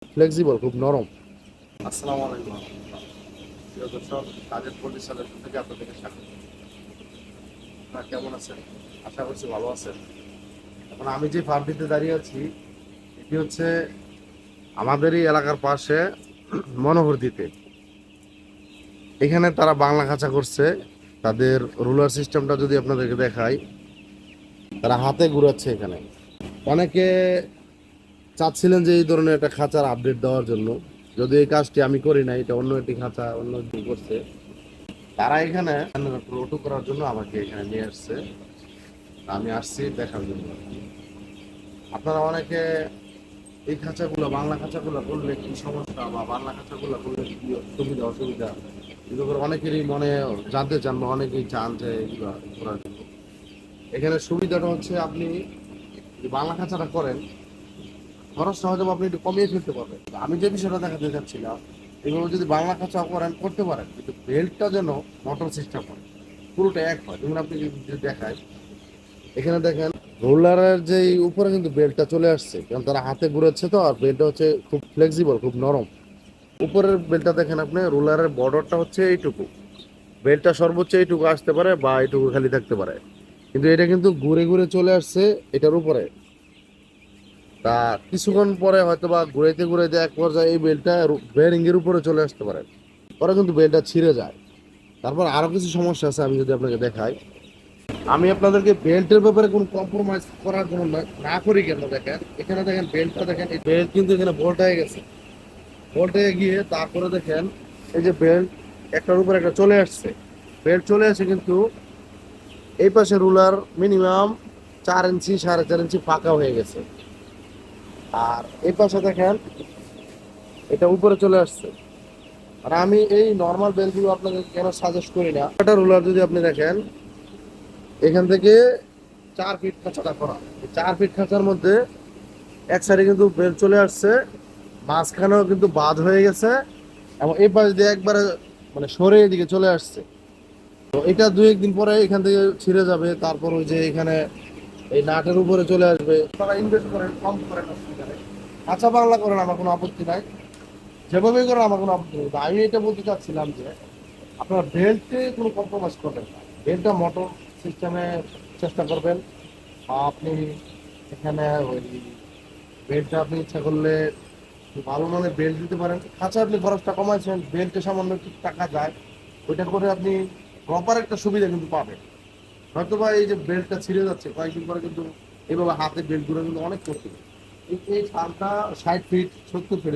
Flexible, খুব নরম। আসসালামু আলাইকুম প্রিয় দর্শক, কাজের পরিচালক থেকে আপনাদেরকে স্বাগত। আপনারা কেমন আছেন? আশা করছি ভালো আছেন। এখন আমি যে ফার্মটিতে দাঁড়িয়ে আছি, এটি হচ্ছে আমাদেরই এলাকার পাশে মনোহরদীতে। এখানে তারা বাংলা খাঁচা করছে। তাদের রুলার সিস্টেমটা যদি আপনাদেরকে দেখাই, তারা হাতে ঘুরাচ্ছে। এখানে অনেকে চাচ্ছিলেন যে এই ধরনের একটা খাঁচার আপডেট দেওয়ার জন্য, যদি এই কাজটি আমি করি না, এটা অন্য একটি খাঁচা অন্য কেউ করছে। তারা এখানে রোটু করার জন্য আমাকে এখানে নিয়ে আসছে। আমি আসছি দেখার জন্য। আপনারা অনেকে এই খাঁচাগুলো, বাংলা খাঁচাগুলো করলে কি সমস্যা, বা বাংলা খাঁচাগুলো করলে কি সুবিধা অসুবিধা, এগুলো করে অনেকেরই মনে জানতে চান, বা অনেকেই চান যে এগুলো করার জন্য। এখানে সুবিধাটা হচ্ছে, আপনি যদি বাংলা খাঁচাটা করেন, খরচটা হয়তো আপনি একটু কমিয়ে ফেলতে পারবেন। আমি যে বিষয়টা দেখাতে চাচ্ছিলাম, এইভাবে যদি বাংলা খাঁচা করেন করতে পারেন, কিন্তু বেল্টটা যেন মোটর সিস্টেম হয়, পুরোটা এক হয়। যেমন আপনি যদি দেখায়, এখানে দেখেন রোলারের যে উপরে কিন্তু বেল্টটা চলে আসছে, কারণ তারা হাতে ঘুরেছে তো। আর বেল্টটা হচ্ছে খুব ফ্লেক্সিবল, খুব নরম। উপরের বেল্টটা দেখেন আপনি, রোলারের বর্ডারটা হচ্ছে এইটুকু, বেল্টটা সর্বোচ্চ এইটুকু আসতে পারে, বা এইটুকু খালি থাকতে পারে। কিন্তু এটা কিন্তু ঘুরে ঘুরে চলে আসছে এটার উপরে। তা কিছুক্ষণ পরে হয়তো বা ঘুরাইতে ঘুরাইতে এক পর্যায়ে এই বেল্টটা বেয়ারিং এর উপরে চলে আসতে পারে, পরে কিন্তু বেল্টটা ছিঁড়ে যায়। তারপর আরো কিছু সমস্যা আছে, আমি যদি আপনাকে দেখাই। আমি আপনাদেরকে বেল্টের ব্যাপারে কোনো কম্প্রোমাইজ করার জন্য না করি কেন, দেখেন এখানে দেখেন বেল্টটা দেখেন, এই বেল্ট কিন্তু এখানে বোল্ট হয়ে গেছে। বোল্ট হয়ে গিয়ে তারপরে দেখেন এই যে বেল্ট একটার উপর একটা চলে আসছে। বেল্ট চলে আসে, কিন্তু এই পাশে রুলার মিনিমাম 4 ইঞ্চি 4.5 ইঞ্চি ফাঁকা হয়ে গেছে। আর এই পাশে দেখেন এটা উপরে চলে আসছে। আর আমি এই নর্মাল বেল্টগুলো আপনাকে কেন সাজেস্ট করি না, একটা রুলার যদি আপনি দেখেন, এখান থেকে 4 ফিট খাঁচাটা করা। 4 ফিট খাঁচার মধ্যে এক সাইডে কিন্তু বেল চলে আসছে, মাঝখানেও কিন্তু বাদ হয়ে গেছে, এবং এই পাশ দিয়ে একবারে মানে সরে এদিকে চলে আসছে। তো এটা 2-1 দিন পরে এখান থেকে ছিঁড়ে যাবে। তারপর ওই যে এখানে এই নাটের উপরে চলে আসবে। তারা ইনভেস্ট করেন, কম করেন, অসুবিধা নেই। কাঁচা বাংলা করেন, আমার কোনো আপত্তি নাই। যেভাবেই করেন আমার কোনো আপত্তি নেই। আমি এটা বলতে চাচ্ছিলাম যে আপনার বেল্টে কোনো কম্প্রোমাইজ করবেন না। বেল্টটা মোটর সিস্টেমে চেষ্টা করবেন। আপনি এখানে ওই বেল্টটা আপনি ইচ্ছা করলে ভালো মানের বেল্ট দিতে পারেন। খাঁচা আপনি খরচটা কমাইছেন, বেল্টে সামান্য একটু টাকা যায়, ওইটা করে আপনি প্রপার একটা সুবিধা কিন্তু পাবেন। হয়তো বা এই যে বেল্টটা ছিঁড়ে যাচ্ছে কয়েকদিন পরে, কিন্তু এইভাবে হাতে বেল্ট গুলো কিন্তু অনেক করতে এই এই ফার্মটা 60 ফিট 70 ফিট